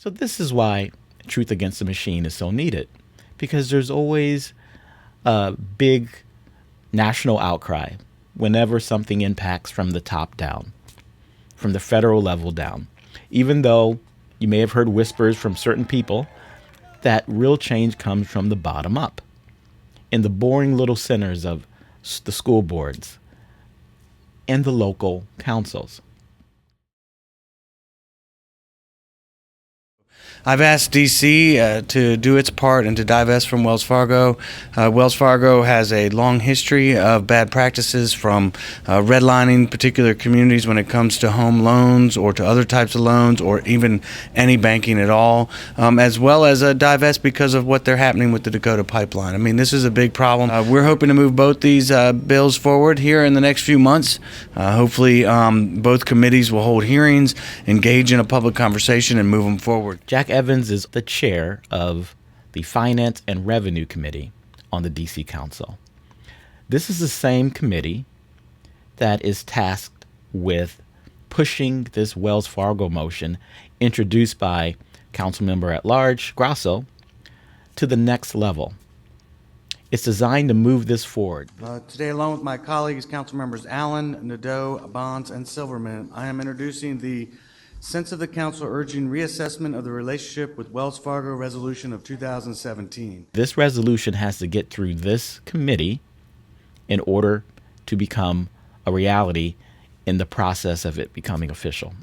So this is why Truth Against the Machine is so needed, because there's always a big national outcry whenever something impacts from the top down, from the federal level down, even though you may have heard whispers from certain people that real change comes from the bottom up in the boring little centers of the school boards and the local councils. I've asked DC to do its part and to divest from Wells Fargo. Wells Fargo has a long history of bad practices, from redlining particular communities when it comes to home loans or to other types of loans, or even any banking at all, as well as divest because of what they're happening with the Dakota pipeline. I mean, this is a big problem. We're hoping to move both these bills forward here in the next few months. Hopefully, both committees will hold hearings, engage in a public conversation, and move them forward. Jack Evans is the chair of the Finance and Revenue Committee on the D.C. Council. This is the same committee that is tasked with pushing this Wells Fargo motion introduced by Councilmember at Large Grasso to the next level. It's designed to move this forward. Today, along with my colleagues, Councilmembers Allen, Nadeau, Bonds, and Silverman, I am introducing the sense of the Council urging reassessment of the relationship with Wells Fargo Resolution of 2017. This resolution has to get through this committee in order to become a reality in the process of it becoming official.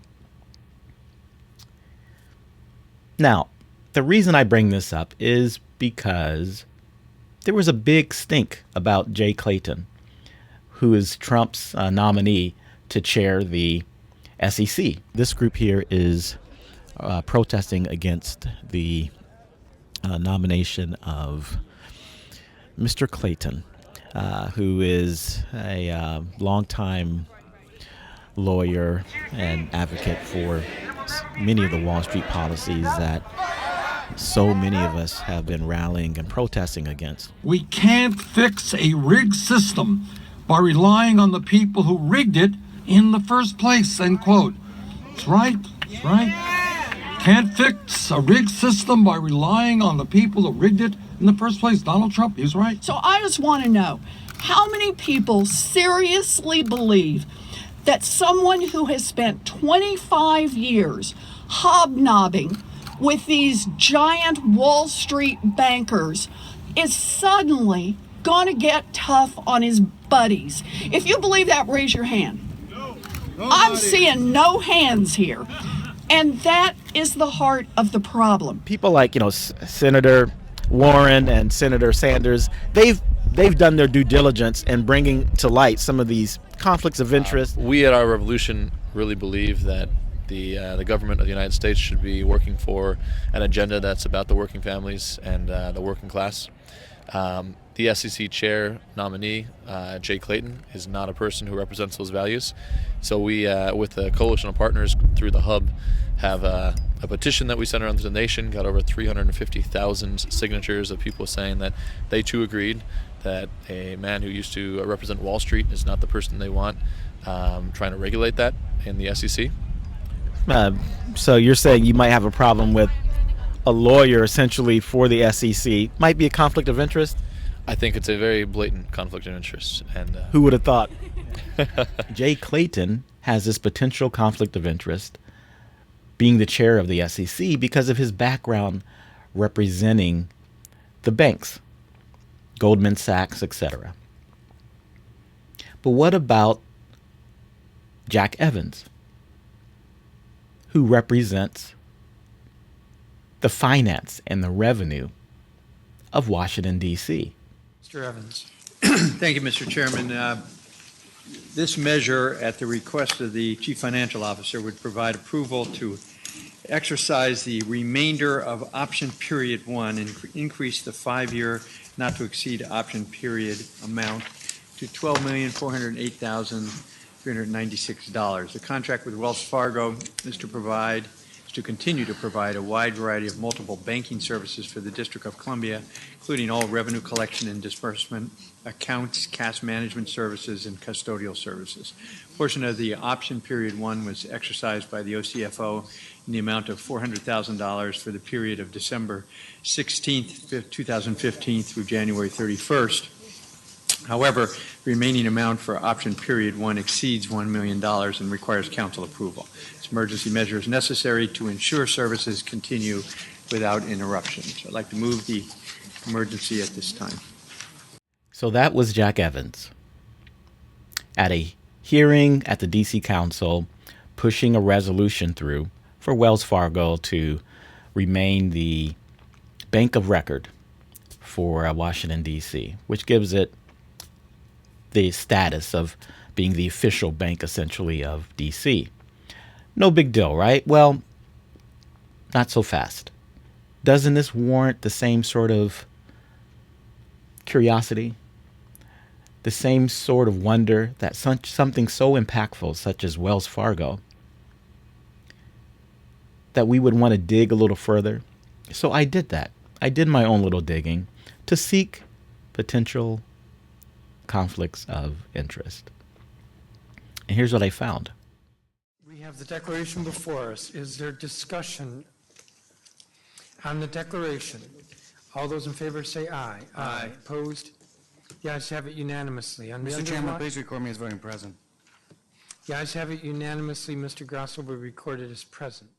Now, the reason I bring this up is because there was a big stink about Jay Clayton, who is Trump's nominee to chair the SEC. This group here is protesting against the nomination of Mr. Clayton, who is a longtime lawyer and advocate for many of the Wall Street policies that so many of us have been rallying and protesting against. We can't fix a rigged system by relying on the people who rigged it in the first place, end quote. That's right, that's right. Can't fix a rigged system by relying on the people who rigged it in the first place. Donald Trump, he's right. So I just want to know, how many people seriously believe that someone who has spent 25 years hobnobbing with these giant Wall Street bankers is suddenly going to get tough on his buddies? If you believe that, raise your hand. I'm seeing no hands here. And that is the heart of the problem. People like, Senator Warren and Senator Sanders, they've done their due diligence in bringing to light some of these conflicts of interest. We at our revolution really believe that the government of the United States should be working for an agenda that's about the working families and the working class. The SEC chair nominee, Jay Clayton, is not a person who represents those values. So we, with a coalition of partners through the Hub, have a petition that we sent around to the nation, got over 350,000 signatures of people saying that they too agreed that a man who used to represent Wall Street is not the person they want, trying to regulate that in the SEC. So you're saying you might have a problem with a lawyer essentially for the SEC. Might be a conflict of interest? I think it's a very blatant conflict of interest. And who would have thought? Jay Clayton has this potential conflict of interest being the chair of the SEC because of his background representing the banks, Goldman Sachs, etc. But what about Jack Evans, who represents the finance and the revenue of Washington, D.C.? Mr. Evans. Thank you, Mr. Chairman. This measure, at the request of the Chief Financial Officer, would provide approval to exercise the remainder of option period 1 and increase the 5-year not to exceed option period amount to $12,408,396. The contract with Wells Fargo is to to continue to provide a wide variety of multiple banking services for the District of Columbia, including all revenue collection and disbursement, accounts, cash management services, and custodial services. A portion of the option period 1 was exercised by the OCFO in the amount of $400,000 for the period of December 16th, 2015 through January 31st. However, the remaining amount for option period 1 exceeds $1 million and requires council approval. This emergency measure is necessary to ensure services continue without interruption. So I'd like to move the emergency at this time. So that was Jack Evans at a hearing at the D.C. Council pushing a resolution through for Wells Fargo to remain the bank of record for Washington, D.C., which gives it the status of being the official bank, essentially, of D.C. No big deal, right? Well, not so fast. Doesn't this warrant the same sort of curiosity? The same sort of wonder that something so impactful, such as Wells Fargo, that we would want to dig a little further? So I did that. I did my own little digging to seek potential conflicts of interest. And here's what I found. We have the declaration before us. Is there discussion on the declaration? All those in favor say aye. Aye. Opposed? The ayes have it unanimously. On the Mr. underlying- Chairman, please record me as voting present. The ayes have it unanimously. Mr. Grasso will be recorded as present.